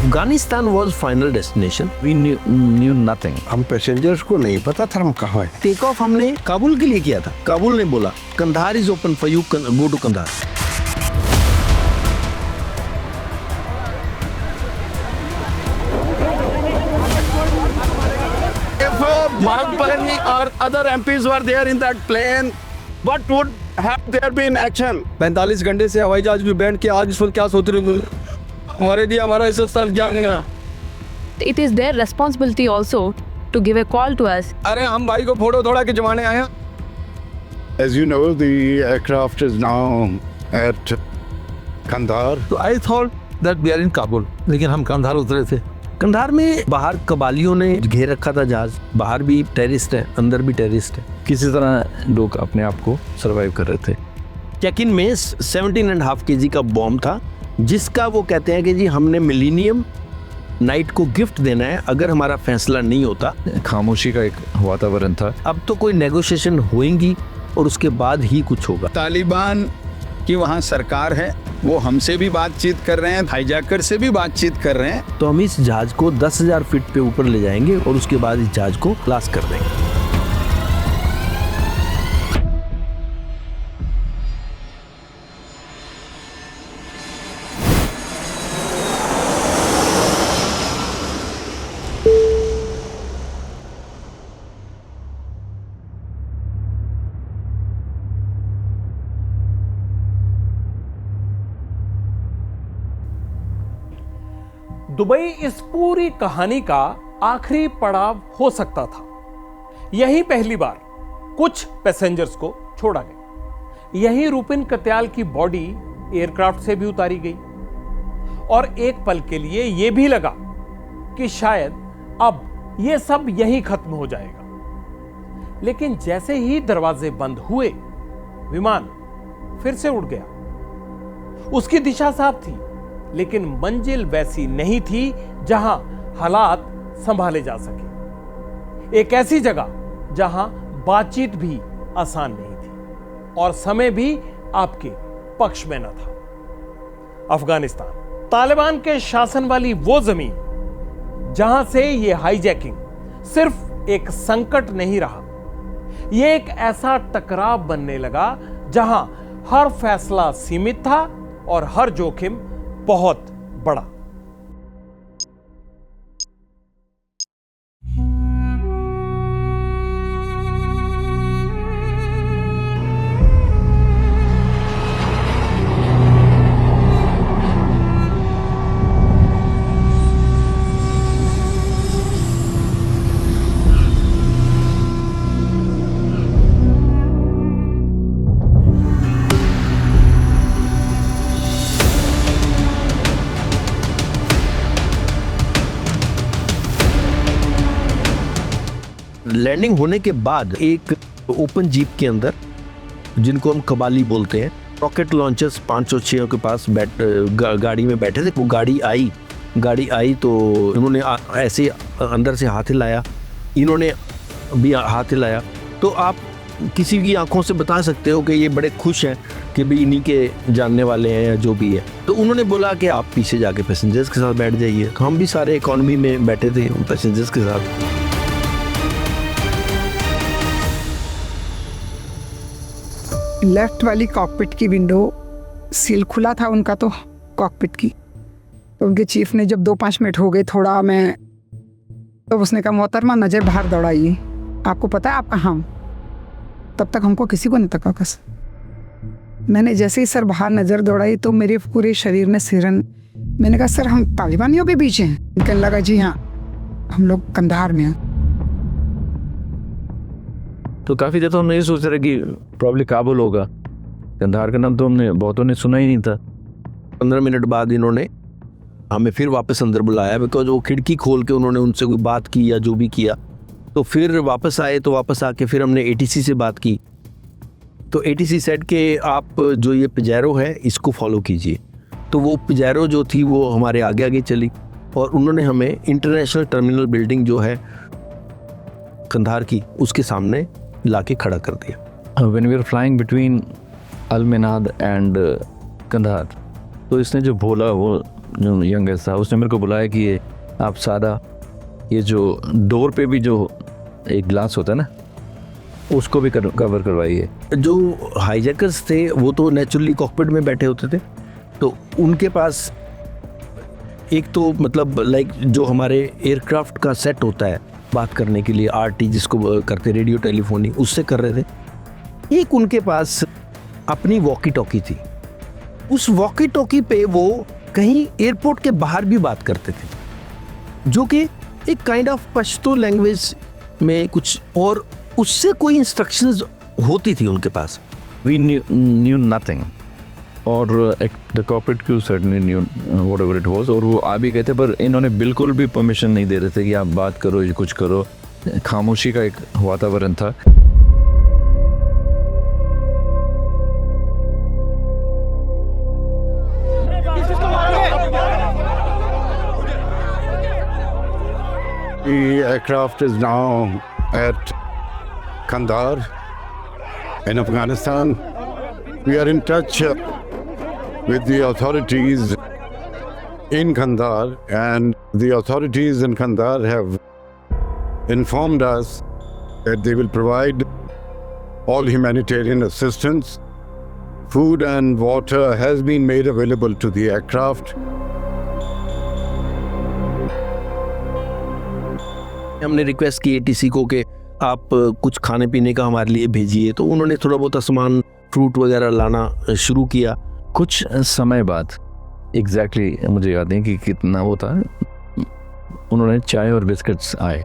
Afghanistan was final destination. We knew nothing. हम passengers को नहीं पता था हम कहाँ है। टेक ऑफ हमने काबुल के लिए किया था। काबुल ने बोला Kandahar is open for you, go to Kandahar. Mahbubani or other MPs were there in that plane, what would have there been action? 45 घंटे से हवाई जहाज भी बैंड किया, आज इस वक्त क्या सोच रहे हो? हमारे लिए हमारा इस स्थान क्या है? It is their responsibility also to give a call to us. अरे हम भाई को फोटो थोड़ा के जमाने आए हैं। As you know, the aircraft is now at Kandahar. So I thought that we are in Kabul. लेकिन हम कंधार उतरे थे। कंधार में बाहर कबालियों ने घेर रखा था जहाज, बाहर भी टेररिस्ट है, अंदर भी टेररिस्ट है। किसी तरह लोग अपने आप को सरवाइव कर रहे थे। चेक इन में 17.5 kg का बॉम्ब था, जिसका वो कहते हैं कि जी हमने मिलीनियम नाइट को गिफ्ट देना है अगर हमारा फैसला नहीं होता। खामोशी का एक वातावरण था। अब तो कोई नेगोशिएशन होएंगी और उसके बाद ही कुछ होगा। तालिबान की वहाँ सरकार है, वो हमसे भी बातचीत कर रहे हैं, हाईजैकर से भी बातचीत कर रहे हैं। तो हम इस जहाज को 10,000 फीट पे ऊपर ले जाएंगे और उसके बाद इस जहाज को क्लास कर देंगे। दुबई इस पूरी कहानी का आखिरी पड़ाव हो सकता था। यही पहली बार कुछ पैसेंजर्स को छोड़ा गया। यही रूपिन कत्याल की बॉडी एयरक्राफ्ट से भी उतारी गई और एक पल के लिए यह भी लगा कि शायद अब यह सब यहीं खत्म हो जाएगा। लेकिन जैसे ही दरवाजे बंद हुए, विमान फिर से उड़ गया। उसकी दिशा साफ थी, लेकिन मंजिल वैसी नहीं थी जहां हालात संभाले जा सके। एक ऐसी जगह जहां बातचीत भी आसान नहीं थी और समय भी आपके पक्ष में न था। अफगानिस्तान, तालिबान के शासन वाली वो जमीन जहां से यह हाईजैकिंग सिर्फ एक संकट नहीं रहा, यह एक ऐसा टकराव बनने लगा जहां हर फैसला सीमित था और हर जोखिम बहुत बड़ा। लैंडिंग होने के बाद एक ओपन जीप के अंदर, जिनको हम कबाली बोलते हैं, रॉकेट लॉन्चर्स 506 के पास गाड़ी में बैठे थे। वो गाड़ी आई तो इन्होंने ऐसे अंदर से हाथ हिलाया, इन्होंने भी हाथ हिलाया। तो आप किसी की आंखों से बता सकते हो कि ये बड़े खुश हैं कि भी इन्हीं के जानने वाले हैं या जो भी है। तो उन्होंने बोला कि आप पीछे जाके पैसेंजर्स के साथ बैठ जाइए। हम भी सारे इकॉनमी में बैठे थे पैसेंजर्स के साथ। लेफ्ट वाली कॉकपिट की विंडो सील खुला था उनका, तो कॉकपिट की, तो उनके चीफ ने जब 2-5 मिनट हो गए थोड़ा मैं, तो उसने कहा मोहतरमा नज़र बाहर दौड़ाइए, आपको पता है आप कहाँ हो? तब तक हमको किसी को नहीं तका कस। मैंने जैसे ही सर बाहर नज़र दौड़ाई तो मेरे पूरे शरीर में सिरन। मैंने कहा सर हम तालिबानियों के पीछे हैं? कहने लगा जी हाँ, हम लोग कंधार में हैं। तो काफ़ी देर तो हमने ये सोच रहे कि प्रॉब्ली काबुल होगा। कंधार का नाम तो हमने बहुतों ने सुना ही नहीं था। 15 मिनट बाद इन्होंने हमें फिर वापस अंदर बुलाया, बिकॉज वो खिड़की खोल के उन्होंने उनसे कोई बात की या जो भी किया। तो फिर वापस आए, तो वापस आके फिर हमने ATC से बात की। तो ATC सेट के आप जो ये पिजैरो है इसको फॉलो कीजिए। तो वो पिजैरो जो थी वो हमारे आगे आगे चली और उन्होंने हमें इंटरनेशनल टर्मिनल बिल्डिंग जो है कंधार की, उसके सामने लाके खड़ा कर दिया। When we were flying between Al Minhad and Kandahar, तो इसने जो बोला वो जो यंगेस्ट था, उसने मेरे को बुलाया कि ये आप सारा ये जो डोर पे भी जो एक ग्लास होता है ना, उसको भी कवर करवाइए। जो हाईजैकर्स थे वो तो नेचुरली कॉकपिट में बैठे होते थे, तो उनके पास एक तो मतलब लाइक जो हमारे एयरक्राफ्ट का सेट होता है बात करने के लिए, आरटी जिसको करते रेडियो टेलीफोनी, उससे कर रहे थे। एक उनके पास अपनी वॉकी टॉकी थी, उस वॉकी टॉकी पे वो कहीं एयरपोर्ट के बाहर भी बात करते थे, जो कि एक काइंड ऑफ पश्तो लैंग्वेज में कुछ, और उससे कोई इंस्ट्रक्शंस होती थी उनके पास। We knew nothing, और the corporate crew certainly new whatever it was, और वो आ भी गए थे, पर इन्होंने बिल्कुल भी परमिशन नहीं दे रहे थे कि आप बात करो या कुछ करो। खामोशी का एक वातावरण था। The aircraft is now at Kandahar in Afghanistan. We are in touch with the authorities in Kandahar, and the authorities in Kandahar have informed us that they will provide all humanitarian assistance. Food and water has been made available to the aircraft. हमने request की ATC को कि आप कुछ खाने पीने का हमारे लिए भेजिए, तो उन्होंने थोड़ा बहुत सामान फ्रूट वगैरह लाना शुरू किया। कुछ समय बाद एग्जैक्टली मुझे याद नहीं कि कितना वो था, उन्होंने चाय और बिस्किट्स आए,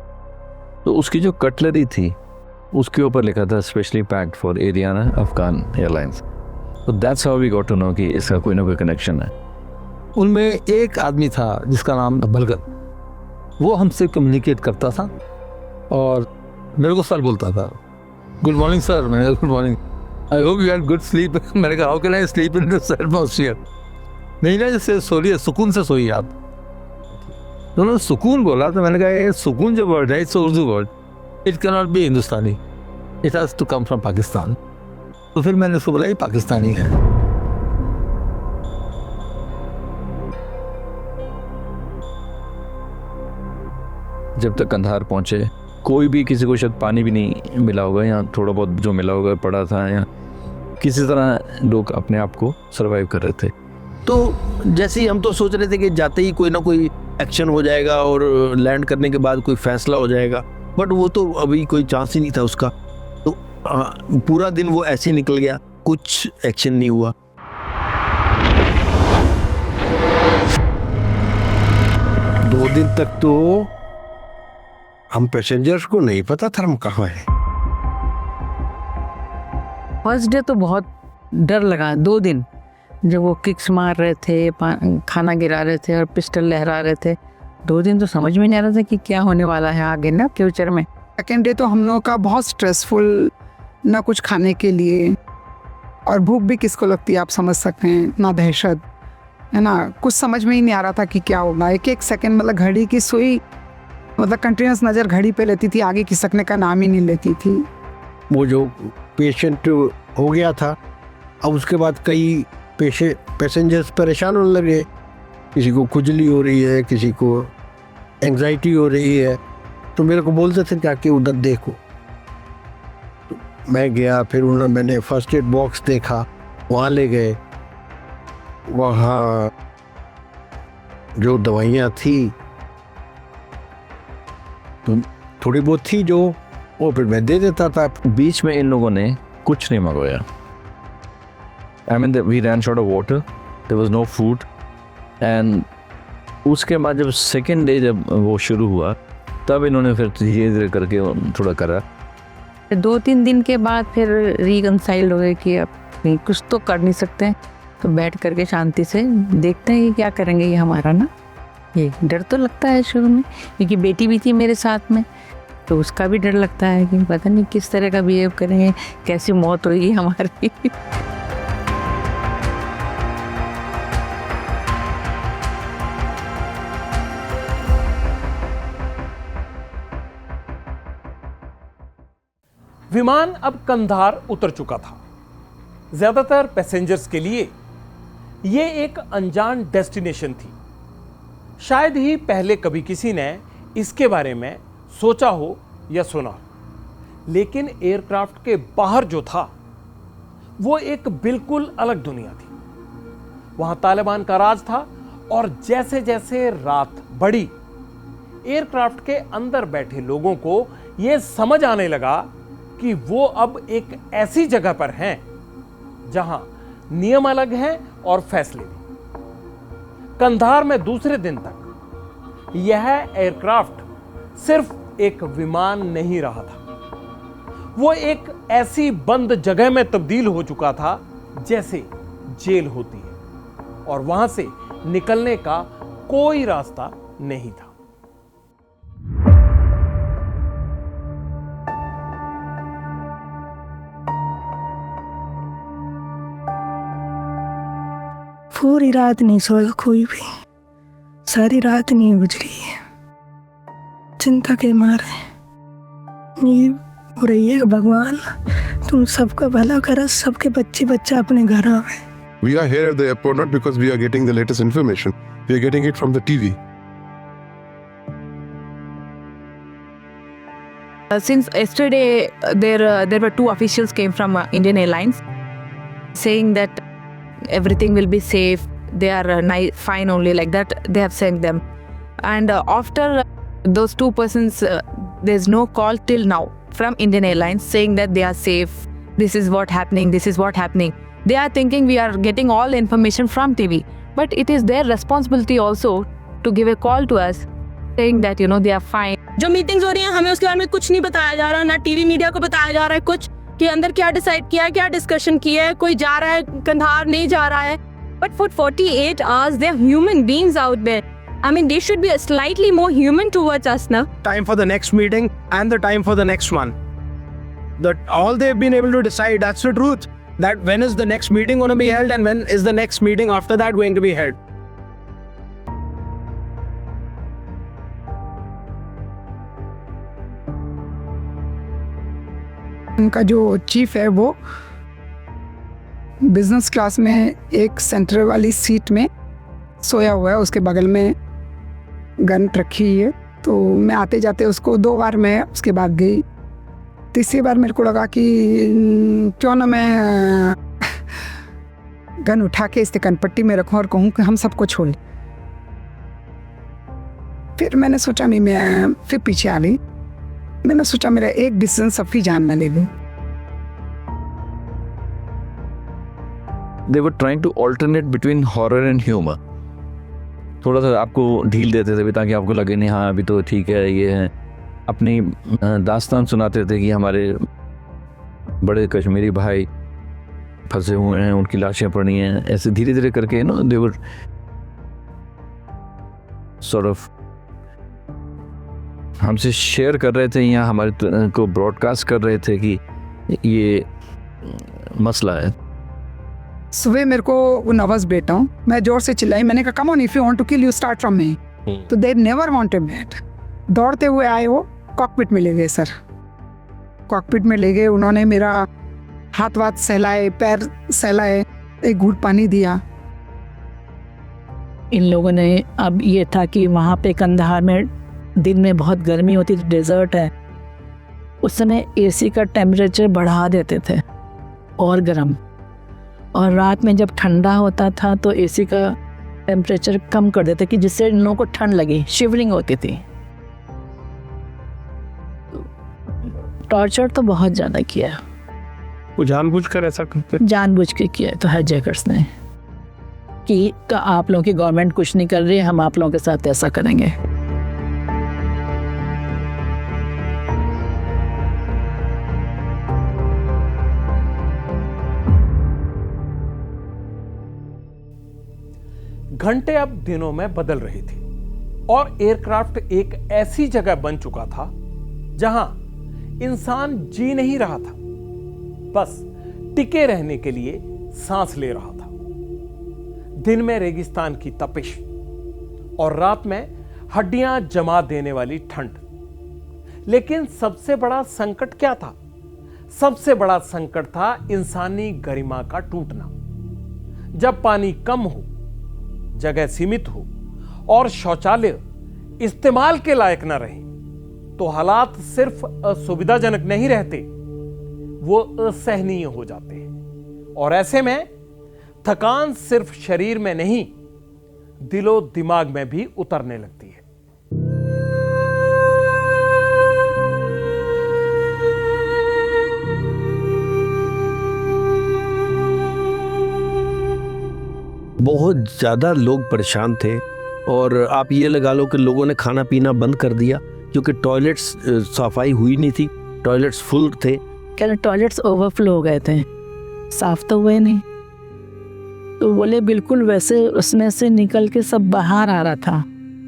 तो उसकी जो कटलरी थी उसके ऊपर लिखा था specially packed for Ariana Afghan airlines. तो that's how we got to know कि इसका कोई ना कोई कनेक्शन है। उनमें एक आदमी था जिसका नाम बलगत, वो हमसे कम्युनिकेट करता था और मेरे को सर बोलता था, गुड मॉर्निंग सर। मैंने good morning, I hope you had good sleep. मैंने कहा how can I sleep in this atmosphere. नहीं ना, जैसे सोइए, सुकून से सोइए आप। तो उन्होंने सुकून बोला, तो मैंने कहा ये सुकून जो वर्ड है, it's Urdu word, it can not be Hindustani, it has to come from Pakistan. तो फिर मैंने उसको बोला ये पाकिस्तानी है। जब तक कंधार पहुंचे, कोई भी किसी को शायद पानी भी नहीं मिला होगा, या थोड़ा बहुत जो मिला होगा पड़ा था, या किसी तरह लोग अपने आप को सरवाइव कर रहे थे। तो जैसे ही हम तो सोच रहे थे कि जाते ही कोई ना कोई एक्शन हो जाएगा और लैंड करने के बाद कोई फैसला हो जाएगा, बट वो तो अभी कोई चांस ही नहीं था उसका। तो पूरा दिन वो ऐसे ही निकल गया, कुछ एक्शन नहीं हुआ। दो दिन तक तो हम पैसेंजर्स को नहीं पता था हम कहाँ हैं। फर्स्ट डे तो बहुत डर लगा, 2 दिन जब वो किक्स मार रहे थे, खाना गिरा रहे थे और पिस्टल लहरा रहे थे, 2 दिन तो समझ में नहीं आ रहा था कि क्या होने वाला है आगे ना फ्यूचर में। सेकेंड डे तो हम लोगों का बहुत स्ट्रेसफुल, ना कुछ खाने के लिए, और भूख भी किसको लगती है आप समझ सकते हैं, इतना दहशत है ना, कुछ समझ में ही नहीं आ रहा था कि क्या होगा। एक एक सेकंड मतलब घड़ी की सुई मतलब कंटिन्यूस नज़र घड़ी पे लेती थी, आगे खिसकने का नाम ही नहीं लेती थी। वो जो पेशेंट हो गया था, अब उसके बाद कई पैसेंजर्स परेशान होने लगे, किसी को खुजली हो रही है, किसी को एंग्जाइटी हो रही है, तो मेरे को बोलते थे जाके उधर देखो। तो मैं गया, फिर मैंने फर्स्ट एड बॉक्स देखा, वहाँ ले गए, वहाँ जो दवाइयाँ थी तो थोड़ी बहुत थी जो वो फिर मैं दे देता था। बीच में इन लोगों ने कुछ नहीं मंगवाया। I mean, we ran short of water, there was no food, and उसके बाद जब सेकेंड डे जब वो शुरू हुआ, तब इन्होंने फिर धीरे धीरे करके थोड़ा करा। 2-3 दिन के बाद फिर रिकनसाइल हो गए कि अब कुछ तो कर नहीं सकते, तो बैठ करके शांति से देखते हैं कि क्या करेंगे ये हमारा ना। ये डर तो लगता है शुरू में, क्योंकि बेटी भी थी मेरे साथ में, तो उसका भी डर लगता है कि पता नहीं किस तरह का बिहेव करेंगे, कैसी मौत होगी हमारी। विमान अब कंधार उतर चुका था। ज्यादातर पैसेंजर्स के लिए ये एक अनजान डेस्टिनेशन थी, शायद ही पहले कभी किसी ने इसके बारे में सोचा हो या सुना हो, लेकिन एयरक्राफ्ट के बाहर जो था वो एक बिल्कुल अलग दुनिया थी। वहां तालिबान का राज था और जैसे जैसे रात बढ़ी, एयरक्राफ्ट के अंदर बैठे लोगों को यह समझ आने लगा कि वो अब एक ऐसी जगह पर हैं जहां नियम अलग हैं और फैसले भी। कंधार में दूसरे दिन तक यह एयरक्राफ्ट सिर्फ एक विमान नहीं रहा था, वो एक ऐसी बंद जगह में तब्दील हो चुका था जैसे जेल होती है, और वहां से निकलने का कोई रास्ता नहीं था। पूरी रात नहीं सोया कोई भी, सारी रात नहीं गुजरी है, चिंता के मारे। ये हो रही है भगवान तुम सबका भला करा, सबके बच्चे बच्चा अपने घर आवे। We are here at the airport not because we are getting the latest information. We are getting it from the TV. Since yesterday, there were two officials came from Indian Airlines saying that everything will be safe. They are fine only, like that. They have sent them, and after those two persons, there's no call till now from Indian Airlines saying that they are safe. This is what happening. This is what happening. They are thinking we are getting all information from TV, but it is their responsibility also to give a call to us saying that they are fine. जो meetings हो रही हैं हमें उसके बारे में कुछ नहीं बताया जा रहा, ना टीवी मीडिया को बताया जा रहा है कुछ कि अंदर क्या डिसाइड किया है, क्या डिस्कशन किया है, कोई जा रहा है कंधार नहीं जा रहा है। But for 48 hours they are human beings out there. I mean they should be slightly more human towards us now. Time for the next meeting and the time for the next one. That all they've been able to decide, that's the truth. That when is the next meeting going to be held and when is the next meeting after that going to be held. उनका जो chief है वो business class में एक centre वाली seat में सोया हुआ है, उसके बगल में गन रखी है। तो मैं आते जाते उसको 2 बार मैं उसके बाद गई, तीसरी बार मेरे को लगा कि क्यों ना मैं गन उठा के इसके कनपट्टी में रखूं और कहूं कि हम सबको छोड़। फिर मैंने सोचा नहीं, मैं फिर पीछे आ गई। मैंने सोचा मेरा एक डिसीजन सबकी जान न ले लूं। They were trying to alternate between horror and humor. थोड़ा सा आपको ढील देते थे ताकि आपको लगे नहीं हाँ अभी तो ठीक है, ये है। अपनी दास्तान सुनाते थे कि हमारे बड़े कश्मीरी भाई फंसे हुए हैं, उनकी लाशें पड़ी हैं। ऐसे धीरे धीरे करके they were sort of हमसे शेयर कर रहे थे या हमारे को ब्रॉडकास्ट कर रहे थे कि ये मसला है। सुबह मेरे को वो नवाज बेटा हूँ, मैं जोर से चिल्लाई, मैंने कहा come on if you want to kill you start from me. तो दे नेवर वांटेड दैट। दौड़ते हुए आए, वो कॉकपिट में ले गए सर, कॉकपिट में ले गए। उन्होंने मेरा हाथ वाथ सहलाए, पैर सहलाए, एक घूंट पानी दिया। इन लोगों ने, अब ये था कि वहाँ पे कंधार में दिन में बहुत गर्मी होती थी, डेजर्ट है, उस समय एसी का टेम्परेचर बढ़ा देते थे और गर्म, और रात में जब ठंडा होता था तो एसी का टेम्परेचर कम कर देते कि जिससे इन लोगों को ठंड लगी, शिवरिंग होती थी। टॉर्चर तो बहुत ज़्यादा किया, वो जानबूझकर ऐसा करते, जानबूझ के किया तो हाईजैकर्स ने कि आप लोगों की गवर्नमेंट कुछ नहीं कर रही है, हम आप लोगों के साथ ऐसा करेंगे। घंटे अब दिनों में बदल रही थी और एयरक्राफ्ट एक ऐसी जगह बन चुका था जहां इंसान जी नहीं रहा था, बस टिके रहने के लिए सांस ले रहा था। दिन में रेगिस्तान की तपिश और रात में हड्डियां जमा देने वाली ठंड। लेकिन सबसे बड़ा संकट क्या था? सबसे बड़ा संकट था इंसानी गरिमा का टूटना। जब पानी कम हो, जगह सीमित हो और शौचालय इस्तेमाल के लायक न रहे तो हालात सिर्फ असुविधाजनक नहीं रहते, वो असहनीय हो जाते हैं। और ऐसे में थकान सिर्फ शरीर में नहीं, दिलो दिमाग में भी उतरने लगती है। बहुत ज़्यादा लोग परेशान थे और आप ये लगा लो कि लोगों ने खाना पीना बंद कर दिया क्योंकि टॉयलेट्स सफाई हुई नहीं थी, टॉयलेट्स फुल थे। कह रहे टॉयलेट्स ओवरफ्लो हो गए थे, साफ तो हुए नहीं। तो बोले बिल्कुल वैसे उसमें से निकल के सब बाहर आ रहा था।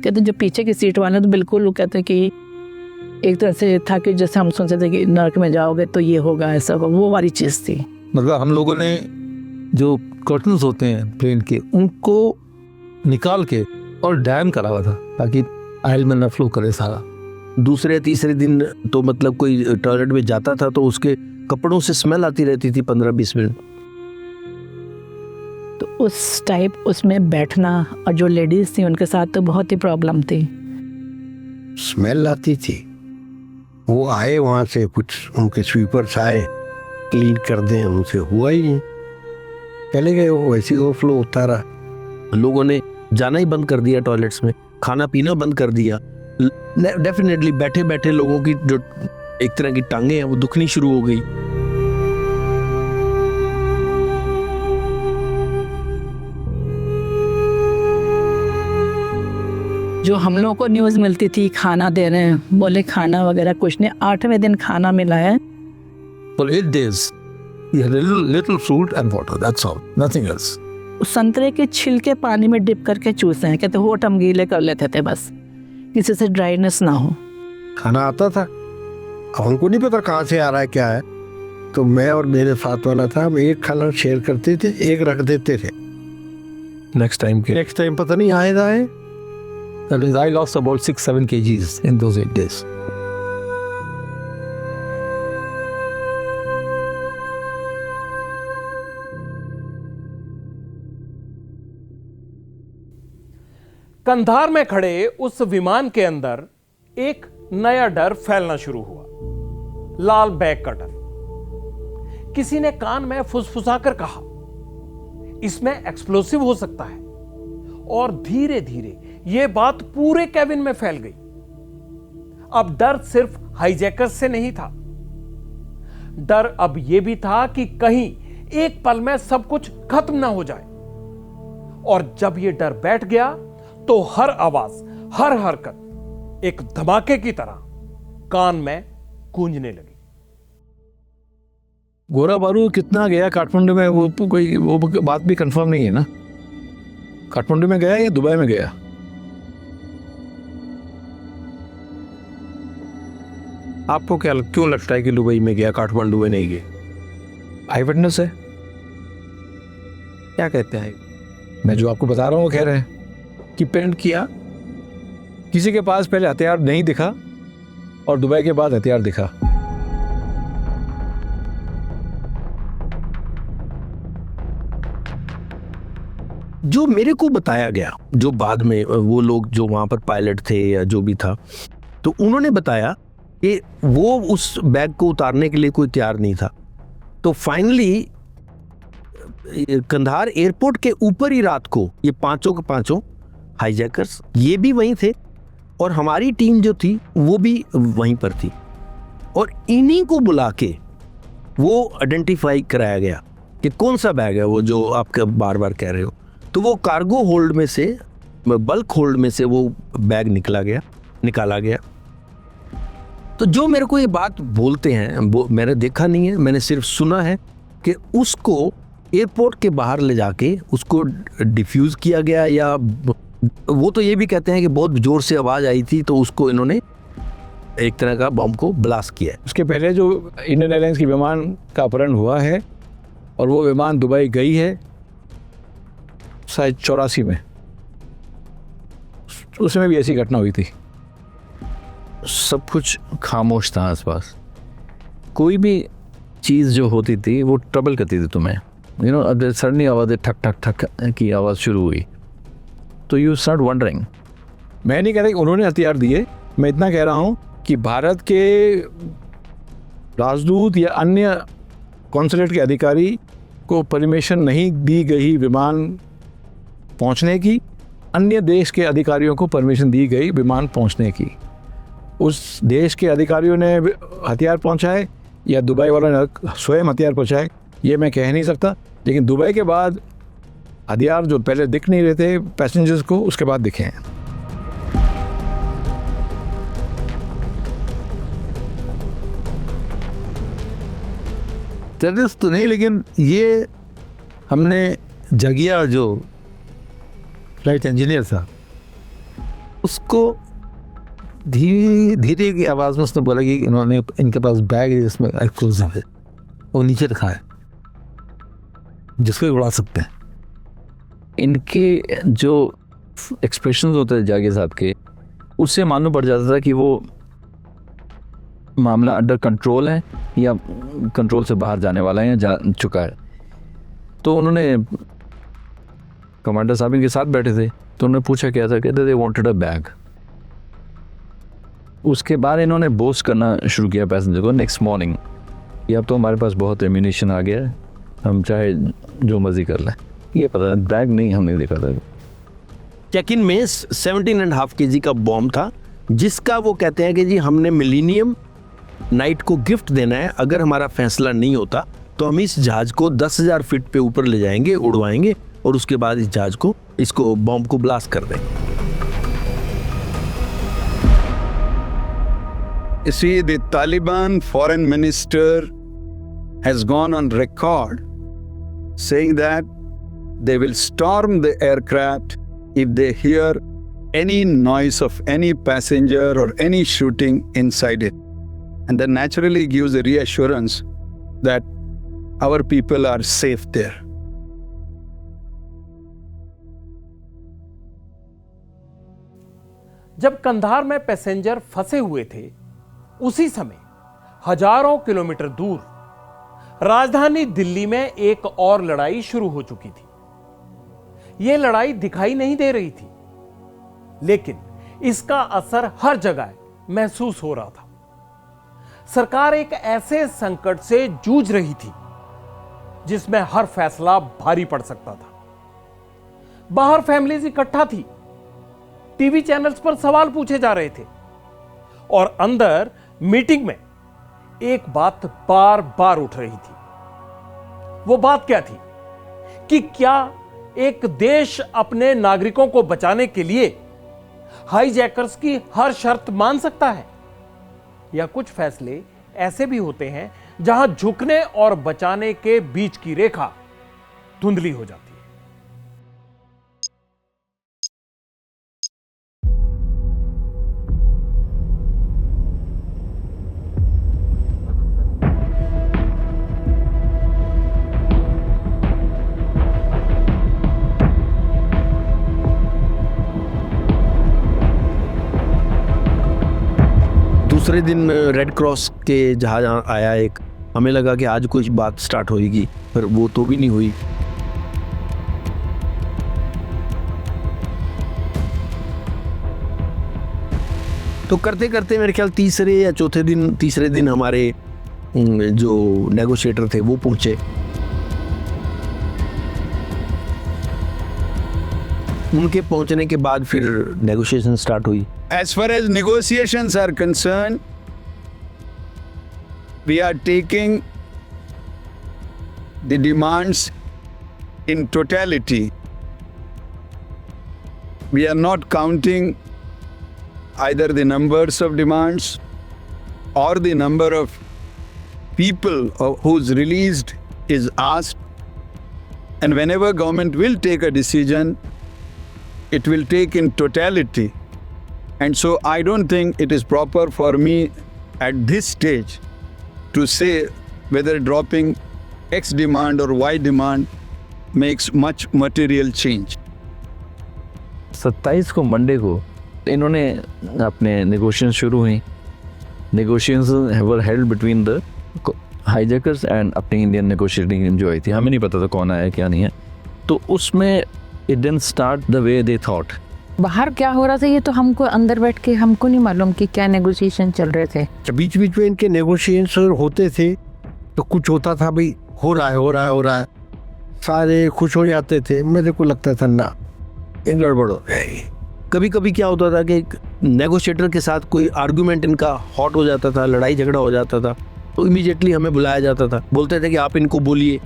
कहते जो पीछे की सीट वाले तो बिल्कुल वो कहते कि एक तरह से था कि जैसे हम सोचते थे कि नर्क में जाओगे तो ये होगा, ऐसा होगा, वो वाली चीज़ थी। मतलब हम लोगों ने जो कर्टन्स होते हैं प्लेन के, उनको निकाल के और डैम करा हुआ था ताकि आयल में न फ्लो करे सारा। दूसरे तीसरे दिन तो मतलब कोई टॉयलेट में जाता था तो उसके कपड़ों से स्मेल आती रहती थी 15-20 मिनट। तो उस टाइप उसमें बैठना, और जो लेडीज थी उनके साथ तो बहुत ही प्रॉब्लम थी। स्मेल आती थी। वो आए वहाँ से, कुछ उनके स्वीपर्स आए क्लीन कर दें, उनसे हुआ ही नहीं, चले गए। वो वैसे ओवरफ्लो होता रहा। लोगों ने जाना ही बंद कर दिया टॉयलेट्स में, खाना पीना बंद कर दिया। डेफिनेटली बैठे बैठे लोगों की जो एक तरह की टांगें हैं वो दुखनी शुरू हो गई। जो हम लोगों को न्यूज़ मिलती थी खाना दे रहे हैं, बोले खाना वगैरह कुछ नहीं। 8वें दिन खाना मिला है। For 8 days, he had little fruit and water. That's all, nothing else. उस संतरे के छिलके पानी में डिप करके चूसे हैं, कहते होठ हम गीले कर लेते थे बस, किसी से ड्राइनेस ना हो। खाना आता था, हमको नहीं पता कहाँ से आ रहा है क्या है, तो मैं और मेरे साथ वाला था, हम एक खाना शेयर करते थे, एक रख देते थे। नेक्स्ट टाइम पता नहीं आए ना आए। That is, I lost about 6-7 kgs in those 8 days. Kandahar में खड़े उस विमान के अंदर एक नया डर फैलना शुरू हुआ, लाल बैग का डर। किसी ने कान में फुसफुसाकर कहा, इसमें एक्सप्लोसिव हो सकता है, और धीरे धीरे यह बात पूरे केबिन में फैल गई। अब डर सिर्फ हाईजैकर्स से नहीं था, डर अब यह भी था कि कहीं एक पल में सब कुछ खत्म ना हो जाए। और जब यह डर बैठ गया तो हर आवाज, हर हरकत एक धमाके की तरह कान में गूंजने लगी। गोरा बारूद कितना गया काठमांडू में, वो कोई वो बात भी कंफर्म नहीं है ना। काठमांडू में गया या दुबई में गया? आपको क्या क्यों लगता है कि दुबई में गया, काठमांडू में नहीं गया? आई विटनेस है। क्या कहते हैं? मैं जो आपको बता रहा हूँ वो कह रहे हैं कि पेंट किया, किसी के पास पहले हथियार नहीं दिखा और दुबई के बाद हथियार दिखा। जो मेरे को बताया गया, जो बाद में वो लोग जो वहाँ पर पायलट थे या जो भी था, तो उन्होंने बताया कि वो उस बैग को उतारने के लिए कोई तैयार नहीं था। तो फाइनली कंधार एयरपोर्ट के ऊपर ही रात को ये पांचों के पांचों हाईजैकर्स ये भी वहीं थे और हमारी टीम जो थी वो भी वहीं पर थी, और इन्हीं को बुला के वो आइडेंटिफाई कराया गया कि कौन सा बैग है वो जो आप बार बार कह रहे हो। तो वो कार्गो होल्ड में से, बल्क होल्ड में से वो बैग निकाला गया। तो जो मेरे को ये बात बोलते हैं वो मैंने देखा नहीं है, मैंने सिर्फ सुना है कि उसको एयरपोर्ट के बाहर ले जाके उसको डिफ्यूज किया गया, या वो तो ये भी कहते हैं कि बहुत जोर से आवाज़ आई थी तो उसको इन्होंने एक तरह का बम को ब्लास्ट किया है। उसके पहले जो इंडियन एयरलाइंस की विमान का अपहरण हुआ है और वो विमान दुबई गई है शायद 84 में, उसमें भी ऐसी घटना हुई थी। सब कुछ खामोश था आसपास, कोई भी चीज़ जो होती थी वो ट्रबल करती थी तुम्हें। यू नो, अब सडनली आवाज़ें ठक ठक ठक की आवाज़ शुरू हुई तो यू स्टार्ट वंडरिंग मैं नहीं कह रहा कि उन्होंने हथियार दिए, मैं इतना कह रहा हूँ कि भारत के राजदूत या अन्य कॉन्सुलेट के अधिकारी को परमिशन नहीं दी गई विमान पहुँचने की, अन्य देश के अधिकारियों को परमिशन दी गई विमान पहुँचने की। उस देश के अधिकारियों ने हथियार पहुँचाए या दुबई वालों ने स्वयं हथियार पहुँचाए, ये मैं कह नहीं सकता, लेकिन दुबई के बाद हथियार जो पहले दिख नहीं रहे थे पैसेंजर्स को, उसके बाद दिखे हैं। टेररिस्ट तो नहीं, लेकिन ये हमने जगिया जो फ्लाइट इंजीनियर था उसको धीरे धीरे की आवाज़ में उसने बोला कि इन्होंने इनके पास बैग है जिसमें एक्सप्लोजिव है, वो नीचे रखा है जिसको उड़ा सकते हैं। इनके जो एक्सप्रेशन होते हैं जागे साहब के, उससे मालूम पड़ जाता था कि वो मामला अंडर कंट्रोल है या कंट्रोल से बाहर जाने वाला है या जा चुका है। तो उन्होंने कमांडर साहब इनके साथ बैठे थे, तो उन्होंने पूछा क्या था, कहते थे वांटेड अ बैग। उसके बाद इन्होंने बोस्ट करना शुरू किया पैसेंजर को नेक्स्ट मॉर्निंग कि अब तो हमारे पास बहुत एम्यूनिशन आ गया है, हम चाहे जो मर्जी कर लें। ये पता बैग नहीं हमने देखा था। चेक इन में 17.5 kg का बॉम्ब था, जिसका वो कहते हैं कि जी हमने मिलीनियम नाइट को गिफ्ट देना है, अगर हमारा फैसला नहीं होता तो हम इस जहाज को 10,000 फीट पे ऊपर ले जाएंगे, उड़वाएंगे और उसके बाद इस जहाज को इसको बॉम्ब को ब्लास्ट कर देंगे। You see, the Taliban foreign minister has gone on record saying that they will storm the aircraft if they hear any noise of any passenger or any shooting inside it. And that naturally gives a reassurance that our people are safe there. जब कंधार में passenger फंसे हुए थे, उसी समय हजारों kilometre दूर राजधानी दिल्ली में एक और लड़ाई शुरू हो चुकी थी। यह लड़ाई दिखाई नहीं दे रही थी, लेकिन इसका असर हर जगह महसूस हो रहा था। सरकार एक ऐसे संकट से जूझ रही थी जिसमें हर फैसला भारी पड़ सकता था। बाहर फैमिलीज इकट्ठा थी, टीवी चैनल्स पर सवाल पूछे जा रहे थे और अंदर मीटिंग में एक बात बार बार उठ रही थी। वो बात क्या थी कि क्या एक देश अपने नागरिकों को बचाने के लिए हाईजैकर्स की हर शर्त मान सकता है, या कुछ फैसले ऐसे भी होते हैं जहां झुकने और बचाने के बीच की रेखा धुंधली हो जाती है। दूसरे दिन रेड क्रॉस के जहाज आया एक, हमें लगा कि आज कुछ बात स्टार्ट होगी, पर वो तो भी नहीं हुई। तो करते करते मेरे ख्याल तीसरे दिन हमारे जो नेगोशिएटर थे वो पहुंचे। उनके पहुंचने के बाद फिर नेगोशिएशन स्टार्ट हुई। As far as negotiations are concerned, we are taking the demands in totality. We are not counting either the numbers of demands or the number of people whose released is asked. And whenever government will take a decision, it will take in totality. And so I don't think it is proper for me at this stage to say whether dropping X demand or Y demand makes much material change. 27 को Monday को इन्होंने अपने negotiation शुरू हुई। Negotiations were held between the hijackers and अपनी Indian negotiating team जो आई थी। हमें नहीं पता था कौन आया क्या नहीं है। तो उसमें it didn't start the way they thought बाहर क्या हो रहा था ये तो हमको अंदर बैठ के हमको नहीं मालूम कि क्या नेगोशिएशन चल रहे थे। बीच बीच में इनके नेगोशिएशन होते थे तो कुछ होता था, भाई हो रहा है, सारे खुश हो जाते थे। मेरे को लगता था ना, ये गड़बड़ हो गई। कभी कभी क्या होता था कि नेगोशिएटर के साथ कोई आर्गुमेंट इनका हॉट हो जाता था, लड़ाई झगड़ा हो जाता था, तो इमीडिएटली हमें बुलाया जाता था। बोलते थे कि आप इनको बोलिए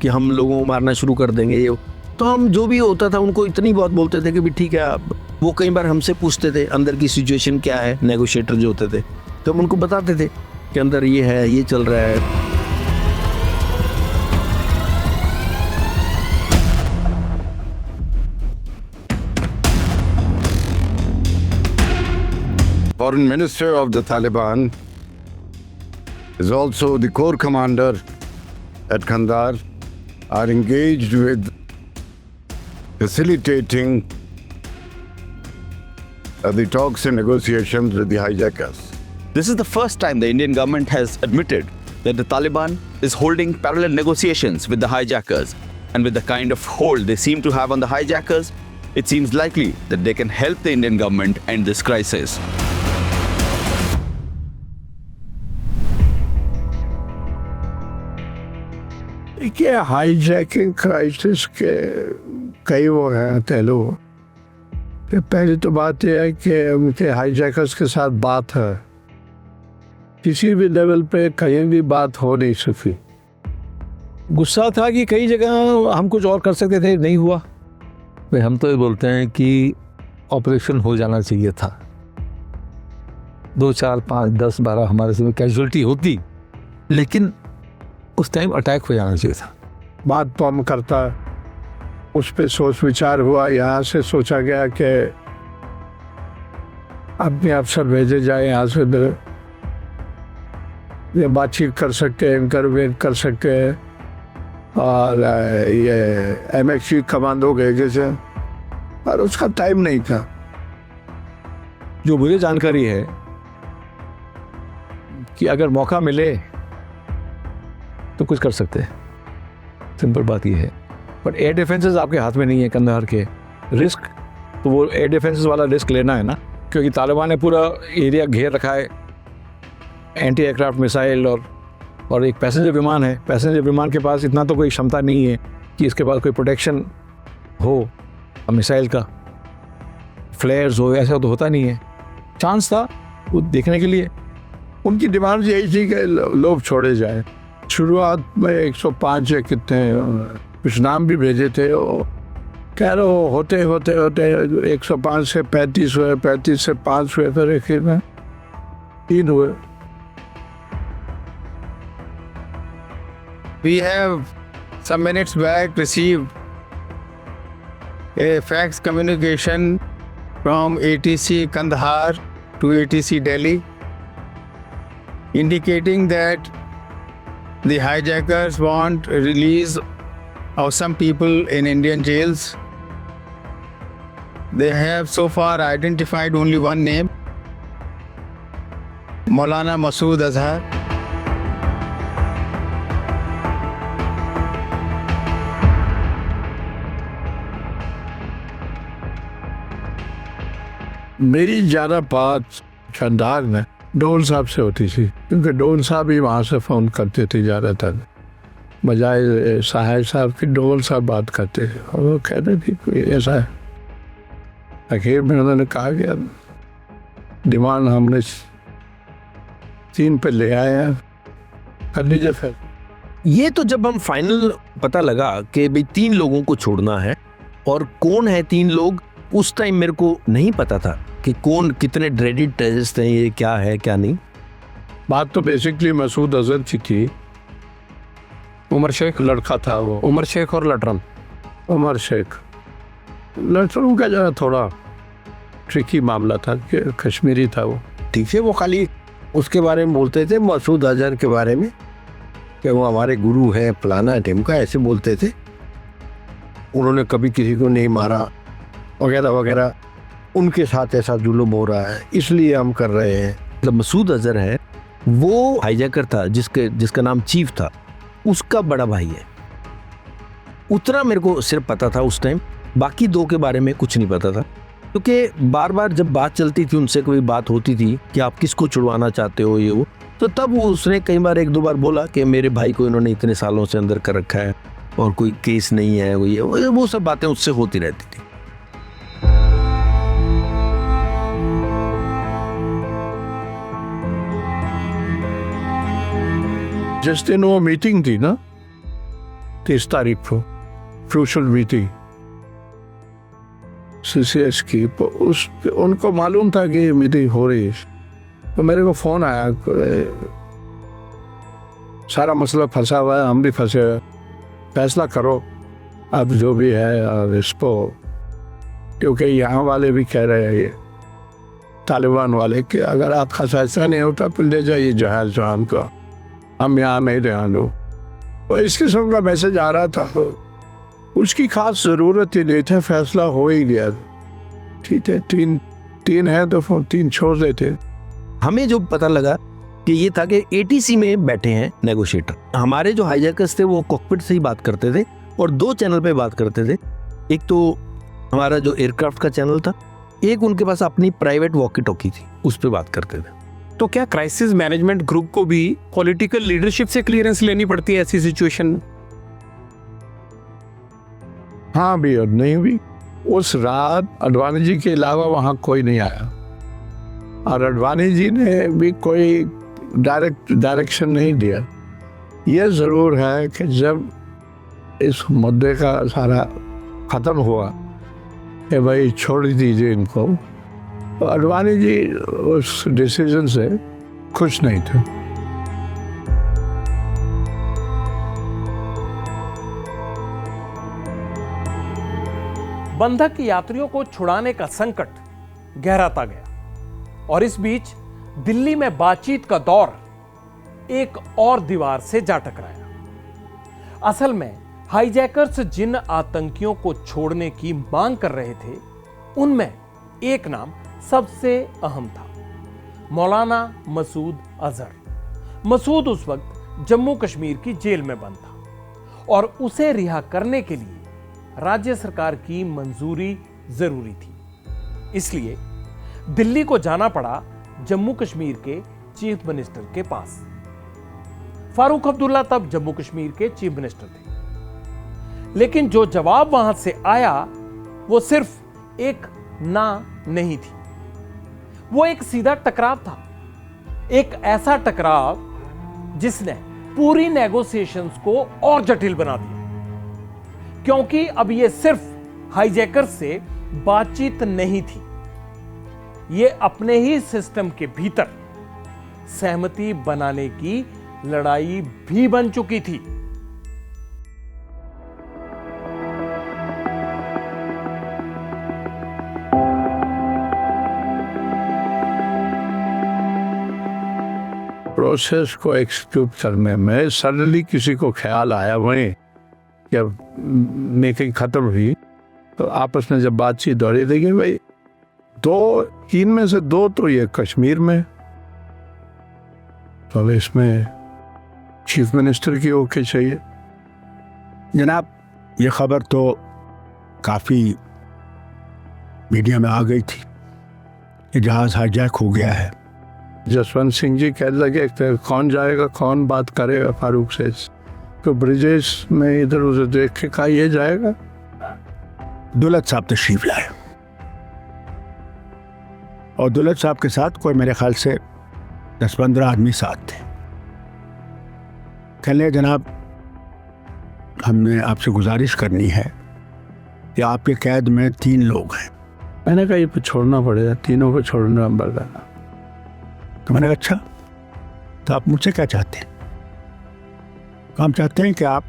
कि हम लोगों को मारना शुरू कर देंगे ये। तो हम जो भी होता था उनको इतनी बहुत बोलते थे कि भी ठीक है। आप वो कई बार हमसे पूछते थे अंदर की सिचुएशन क्या है, नेगोशिएटर जो होते थे, तो हम उनको बताते थे कि अंदर ये है, ये चल रहा है। Foreign Minister of the Taliban is also the corps commander at Kandahar, are engaged with facilitating the talks and negotiations with the hijackers. This is the first time the Indian government has admitted that the Taliban is holding parallel negotiations with the hijackers. And with the kind of hold they seem to have on the hijackers, it seems likely that they can help the Indian government end this crisis. देखिए, hijacking crisis के कई वो हैं पहलू। पहली तो बात यह है कि उनके हाईजैकर्स के साथ बात है, किसी भी लेवल पे कहीं भी बात हो नहीं सकी। गुस्सा था कि कई जगह हम कुछ और कर सकते थे, नहीं हुआ। भाई हम तो ये बोलते हैं कि ऑपरेशन हो जाना चाहिए था। 2, 4, 5, 10, 12 हमारे से कैजुअलिटी होती, लेकिन उस टाइम अटैक हो जाना चाहिए था। बात तो हम करता, उस पर सोच विचार हुआ। यहाँ से सोचा गया कि अपने अफसर भेजे जाए यहाँ से, ये बातचीत कर सकते हैं, इंटरवेन कर सकते हैं। और ये MHC कमांडो गए जैसे, और उसका टाइम नहीं था। जो मुझे जानकारी है कि अगर मौका मिले तो कुछ कर सकते हैं, सिंपल बात ये है। बट एयर डिफेंसेस आपके हाथ में नहीं है कंधार के। रिस्क तो वो एयर डिफेंसेस वाला रिस्क लेना है ना, क्योंकि तालिबान ने पूरा एरिया घेर रखा है, एंटी एयरक्राफ्ट मिसाइल और एक पैसेंजर विमान है। पैसेंजर विमान के पास इतना तो कोई क्षमता नहीं है कि इसके पास कोई प्रोटेक्शन हो, मिसाइल का फ्लेयर्स हो, ऐसा तो होता नहीं है। चांस था वो देखने के लिए। उनकी डिमांड यही थी कि लोग छोड़े जाए। शुरुआत में 105 या कितने कुछ नाम भी भेजे थे, कह रहे हो होते 105 से 35 हुए, 35 से 5 हुए, फिर आखिर में 3 हुए। We have some minutes back received a fax communication from ATC Kandahar to ATC Delhi indicating that the hijackers want release of some people in Indian jails. They have so far identified only one name, Maulana Masood Azhar. मेरी ज़्यादा बात कंधार में डोल साहब से होती थी, क्योंकि डोल साहब ही वहाँ से फ़ोन करते थे ज़्यादातर, बजाय साहिब साहब की डोल साहब बात करते थे। और वो कहते थे कोई ऐसा है। आखिर में उन्होंने कहा कि डिमांड हमने 3 पे ले आए हैं, कर लीजिए। फिर ये तो जब हम फाइनल पता लगा कि भाई 3 लोगों को छोड़ना है, और कौन है 3 लोग, उस टाइम मेरे को नहीं पता था कि कौन, कितने ड्रेडेड टेररिस्ट हैं, ये क्या है क्या नहीं। बात तो बेसिकली मसूद अजहर की थी। उमर शेख लड़का था वो, उमर शेख और लटरम। उमर शेख लटरम का जो थोड़ा ट्रिकी मामला था कि कश्मीरी था वो, ठीक है। वो खाली उसके बारे में बोलते थे, मसूद अजहर के बारे में, कि वो हमारे गुरु हैं, फलाना ढिमका, ऐसे बोलते थे। उन्होंने कभी किसी को नहीं मारा वगैरह वगैरह। उनके साथ ऐसा जुल्म हो रहा है, इसलिए हम कर रहे हैं। मतलब मसूद अजहर है, वो हाईजैकर था, जिसका नाम चीफ था, उसका बड़ा भाई है। उतना मेरे को सिर्फ पता था उस टाइम, बाकी 2 के बारे में कुछ नहीं पता था। क्योंकि बार बार जब बात चलती थी उनसे, कोई बात होती थी कि आप किसको छुड़वाना चाहते हो ये वो, तो तब उसने कई बार 1-2 बार बोला कि मेरे भाई को इन्होंने इतने सालों से अंदर कर रखा है और कोई केस नहीं है, वो सब बातें उससे होती रहती थी। जिस दिन वो मीटिंग थी ना 30 तारीख को, क्रूशल मीटिंग CCS की, तो उनको मालूम था कि मीटिंग हो रही है, तो मेरे को फ़ोन आया, सारा मसला फंसा हुआ है, हम भी फंसे हुए, फैसला करो अब जो भी है और इसको, क्योंकि यहाँ वाले भी कह रहे हैं, ये तालिबान वाले, कि अगर आपका फैसला नहीं होता तो ले जाइए जहाज जहान को, हम यहाँ नहीं रहने दो। तो इस किस्म का मैसेज आ रहा था, उसकी खास ज़रूरत ही नहीं था, फैसला हो ही गया। ठीक है, तीन है तो 3 छोड़ देते। हमें जो पता लगा कि ये था कि ATC में बैठे हैं नेगोशिएटर। हमारे जो हाईजैकर्स थे वो कॉकपिट से ही बात करते थे और 2 चैनल पे बात करते थे। एक तो हमारा जो एयरक्राफ्ट का चैनल था, एक उनके पास अपनी प्राइवेट वॉकी टॉकी थी, उस पर बात करते थे। तो क्या क्राइसिस मैनेजमेंट ग्रुप को भी पॉलिटिकल लीडरशिप से क्लियरेंस लेनी पड़ती है ऐसी सिचुएशन? हाँ भी और नहीं भी। उस रात अडवाणी जी के अलावा वहाँ कोई नहीं आया और अडवाणी जी ने भी कोई डायरेक्शन नहीं दिया। ये ज़रूर है कि जब इस मुद्दे का सारा ख़त्म हुआ कि भाई छोड़ दीजिए इनको, तो अडवाणी जी उस डिसीजन से खुश नहीं थे। बंधक यात्रियों को छुड़ाने का संकट गहराता गया और इस बीच दिल्ली में बातचीत का दौर एक और दीवार से जा टकराया। असल में हाईजैकर्स जिन आतंकियों को छोड़ने की मांग कर रहे थे, उनमें एक नाम सबसे अहम था, मौलाना मसूद अजहर। मसूद उस वक्त जम्मू कश्मीर की जेल में बंद था और उसे रिहा करने के लिए राज्य सरकार की मंजूरी जरूरी थी। इसलिए दिल्ली को जाना पड़ा जम्मू कश्मीर के चीफ मिनिस्टर के पास। फारूक अब्दुल्ला तब जम्मू कश्मीर के चीफ मिनिस्टर थे, लेकिन जो जवाब वहां से आया वो सिर्फ एक ना नहीं थी, वो एक सीधा टकराव था। एक ऐसा टकराव जिसने पूरी नेगोशिएशंस को और जटिल बना दिया, क्योंकि अब ये सिर्फ हाईजैकर्स से बातचीत नहीं थी, ये अपने ही सिस्टम के भीतर सहमति बनाने की लड़ाई भी बन चुकी थी। प्रोसेस को एक्सिक्यूट करने में सडनली किसी को ख्याल आया वहीं जब मीटिंग खत्म हुई, तो आपस में जब बातचीत हो रही थी कि भाई 2 में से 2 तो ये कश्मीर में, तो इसमें चीफ मिनिस्टर की ओके चाहिए। जनाब, ये खबर तो काफ़ी मीडिया में आ गई थी कि जहाज़ हाईजैक हो गया है। जसवंत सिंह जी कह लगे कौन जाएगा, कौन बात करेगा फारूक से, तो ब्रिजेश में इधर उधर देख के कहा ये जाएगा। दुलत साहब तशरीफ लाए और दुलत साहब के साथ कोई मेरे ख्याल से 10-15 आदमी साथ थे। कहने जनाब, हमने आपसे गुजारिश करनी है कि आपके कैद में 3 लोग हैं। मैंने कहा ये छोड़ना पड़ेगा, तीनों को छोड़ना पड़ेगा। तो मैंने कहा अच्छा, तो आप मुझसे क्या चाहते हैं? हम चाहते हैं कि आप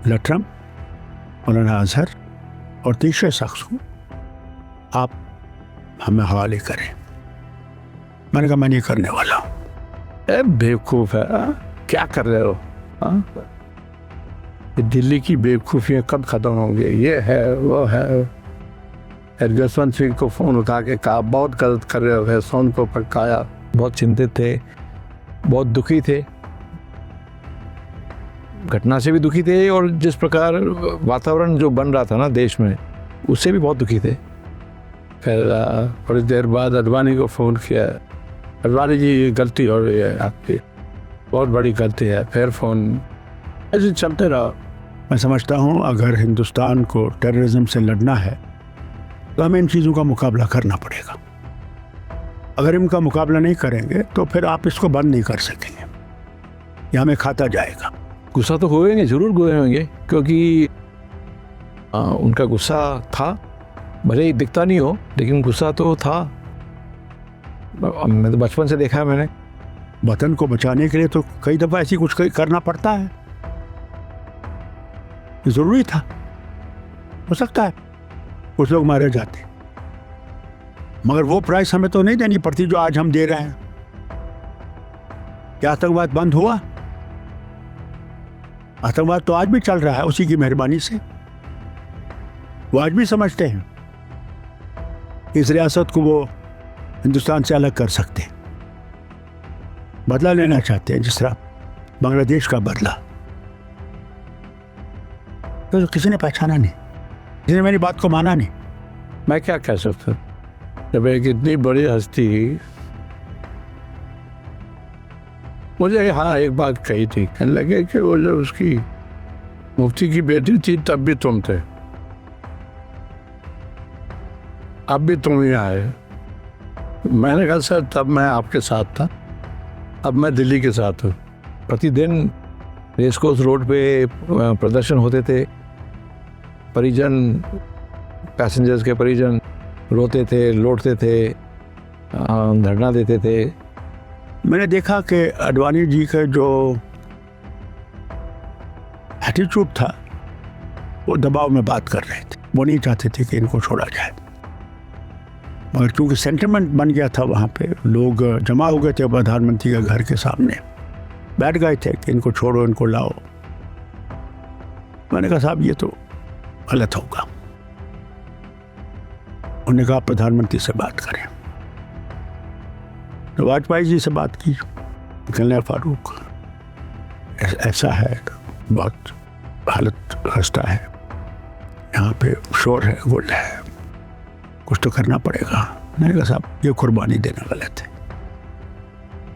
लटरम, मौलाना अजहर और तीसरे शख्स को आप हमें हवाले करें। मैंने कहा मैं नहीं करने वाला। बेवकूफ़ है, क्या कर रहे हो? ये दिल्ली की बेवकूफ़ियाँ कब ख़त्म होंगी? ये है वो है। जसवंत सिंह को फ़ोन उठा के कहा बहुत गलत कर रहे हो, सोन को पकाया। बहुत चिंतित थे, बहुत दुखी थे, घटना से भी दुखी थे और जिस प्रकार वातावरण जो बन रहा था ना देश में, उससे भी बहुत दुखी थे। फिर थोड़ी देर बाद अडवाणी को फ़ोन किया, अडवाणी जी ये गलती हो रही है आपकी, बहुत बड़ी गलती है। फिर फ़ोन ऐसे चलते रहा। मैं समझता हूँ अगर हिंदुस्तान को टेररिज्म से लड़ना है तो हमें इन चीज़ों का मुकाबला करना पड़ेगा। अगर इनका मुकाबला नहीं करेंगे तो फिर आप इसको बंद नहीं कर सकेंगे, ये हमें खाता जाएगा। गुस्सा तो होएंगे, ज़रूर होएंगे, क्योंकि उनका गुस्सा था, भले ही दिखता नहीं हो लेकिन गुस्सा तो था। मैं तो बचपन से देखा है मैंने। वतन को बचाने के लिए तो कई दफ़ा ऐसी कुछ करना पड़ता है, ज़रूरी था। हो सकता है कुछ लोग मारे जाते, मगर वो प्राइस हमें तो नहीं देनी पड़ती जो आज हम दे रहे हैं। क्या आतंकवाद बंद हुआ? आतंकवाद तो आज भी चल रहा है, उसी की मेहरबानी से। वो आज भी समझते हैं इस रियासत को वो हिंदुस्तान से अलग कर सकते हैं, बदला लेना चाहते हैं, जिस तरह बांग्लादेश का बदला। तो किसी ने पहचाना नहीं, किसी ने मेरी बात को माना नहीं। मैं क्या कह सकता, जब एक इतनी बड़ी हस्ती मुझे हाँ एक बात कही थी, कहने लगे कि वो जो उसकी मुफ्ती की बेटी थी तब भी तुम थे, अब भी तुम ही आए। मैंने कहा सर तब मैं आपके साथ था, अब मैं दिल्ली के साथ हूँ। प्रतिदिन रेसकोर्स रोड पे प्रदर्शन होते थे, परिजन, पैसेंजर्स के परिजन रोते थे, लौटते थे, धरना देते थे। मैंने देखा कि अडवाणी जी का जो एटीट्यूड था वो दबाव में बात कर रहे थे, वो नहीं चाहते थे कि इनको छोड़ा जाए। मगर क्योंकि सेंटिमेंट बन गया था, वहाँ पे लोग जमा हो गए थे प्रधानमंत्री के घर के सामने, बैठ गए थे कि इनको छोड़ो, इनको लाओ। मैंने कहा साहब ये तो गलत होगा। उन्होंने कहा प्रधानमंत्री से बात करें। तो वाजपेयी जी से बात की, कहने फारूक ऐसा है, बहुत हालत खस्ता है, यहाँ पे शोर है, गुल है, कुछ तो करना पड़ेगा। मैंने कहा साहब ये कुर्बानी देना गलत है,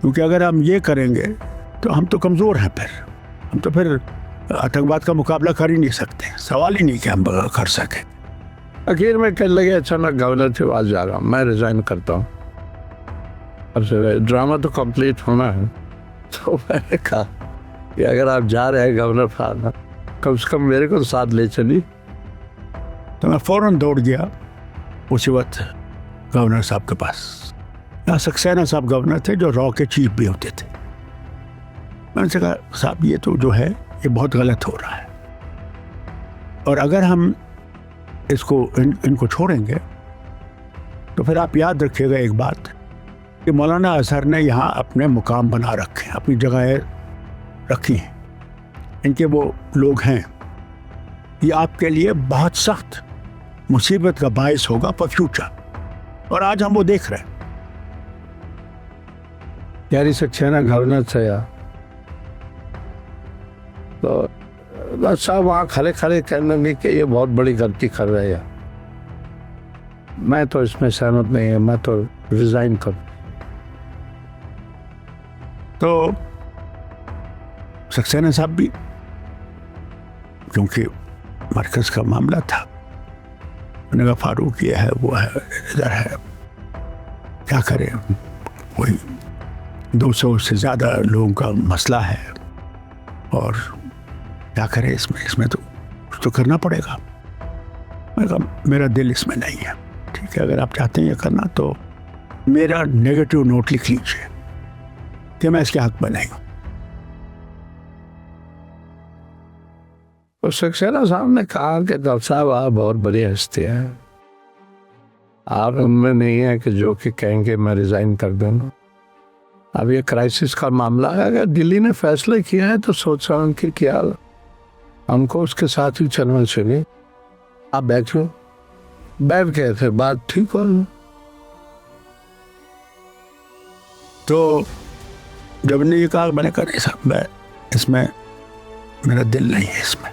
क्योंकि अगर हम ये करेंगे तो हम तो कमज़ोर हैं, फिर हम तो फिर आतंकवाद का मुकाबला कर ही नहीं सकते, सवाल ही नहीं कि हम कर सकें। आखिर में कहने लगे अचानक गवर्नर से आवाज़ जा रहा, मैं रिज़ाइन करता हूँ, अब से ड्रामा तो कंप्लीट होना है। तो मैंने कहा कि अगर आप जा रहे हैं गवर्नर साहब, कम से कम मेरे को साथ ले चली। तो मैं फ़ौरन दौड़ गया उसी वक्त गवर्नर साहब के पास। यहाँ सक्सेना साहब गवर्नर थे जो रॉ के चीफ भी होते थे। मैंने उनसे कहा साहब ये तो जो है ये बहुत गलत हो रहा है, और अगर हम इसको इनको छोड़ेंगे तो फिर आप याद रखिएगा एक बात कि मौलाना अजहर ने यहाँ अपने मुकाम बना रखे हैं, अपनी जगह रखी हैं, इनके वो लोग हैं। ये आपके लिए बहुत सख्त मुसीबत का बायस होगा फॉर फ्यूचर, और आज हम वो देख रहे हैं। यारी सक्सेना गवर्नर से या तो बस साहब वहाँ खड़े खड़े कहने लगे कि ये बहुत बड़ी गलती कर रहे हैं, मैं तो इसमें सहमत नहीं है, मैं तो रिजाइन कर। तो सक्सेना साहब भी, क्योंकि मरकज़ का मामला था, उन्होंने कहा फारूक ये है, वो है, इधर है, क्या करें, वही 200 से ज़्यादा लोगों का मसला है, और क्या करें इसमें तो कुछ तो करना पड़ेगा। मैंने कहा मेरा दिल इसमें नहीं है, ठीक है, अगर आप चाहते हैं ये करना तो मेरा नेगेटिव नोट लिख लीजिए कि मैं इसके हक में नहीं हूँ। तो सक्सेना साहब ने कहा कि डॉक्टर साहब आप बहुत बड़ी हस्ती हैं, आप उनमें नहीं है कि जो कि कहेंगे मैं रिज़ाइन कर दूँ। अब ये क्राइसिस का मामला है, अगर दिल्ली ने फैसला किया है तो सोच रहा हूँ कि क्या हमको उसके साथ ही चलना चाहिए। आप बैठो, बैठ गए थे, बात ठीक हो। तो जब ने ये कहा, मैंने कहा नहीं साहब मैं इसमें, मेरा दिल नहीं है इसमें।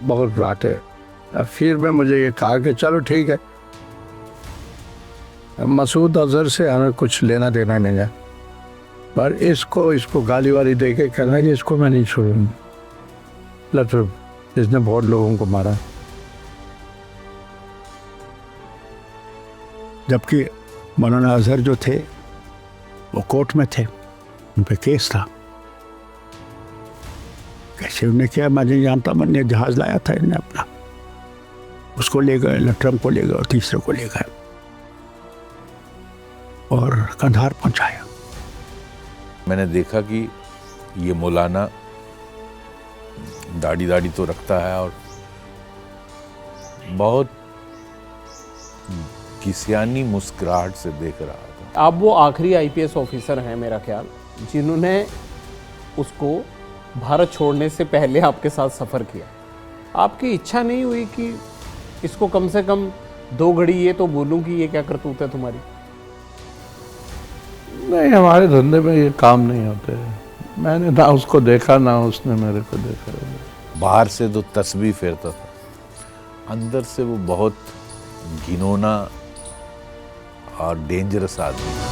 बहुत बात है। फिर मैं मुझे ये कहा कि चलो ठीक है, मसूद अजहर से हमें कुछ लेना देना नहीं है, पर इसको गाली वाली दे के कहना है कि इसको मैं नहीं छोड़ूंगा, मतलब इसने बहुत लोगों को मारा। जबकि मौलाना अजहर जो थे वो कोर्ट में थे, उन पे केस था। कैसे उन्हें किया मैं नहीं जानता, मैंने जहाज़ लाया था इन्हें अपना, उसको ले गए, ट्रम्प को ले गए और तीसरे को ले गए और कंधार पहुंचाया। मैंने देखा कि ये मौलाना दाढ़ी तो रखता है और बहुत किसियानी मुस्कुराहट से देख रहा था। आप वो आखिरी आईपीएस ऑफिसर हैं मेरा ख्याल, जिन्होंने उसको भारत छोड़ने से पहले आपके साथ सफ़र किया। आपकी इच्छा नहीं हुई कि इसको कम से कम 2 घड़ी ये तो बोलूं कि ये क्या करतूत है तुम्हारी? नहीं, हमारे धंधे में ये काम नहीं होते। मैंने ना उसको देखा ना उसने मेरे को देखा। बाहर से तो तस्बीह फेरता था, अंदर से वो बहुत घिनौना और डेंजरस आदमी था।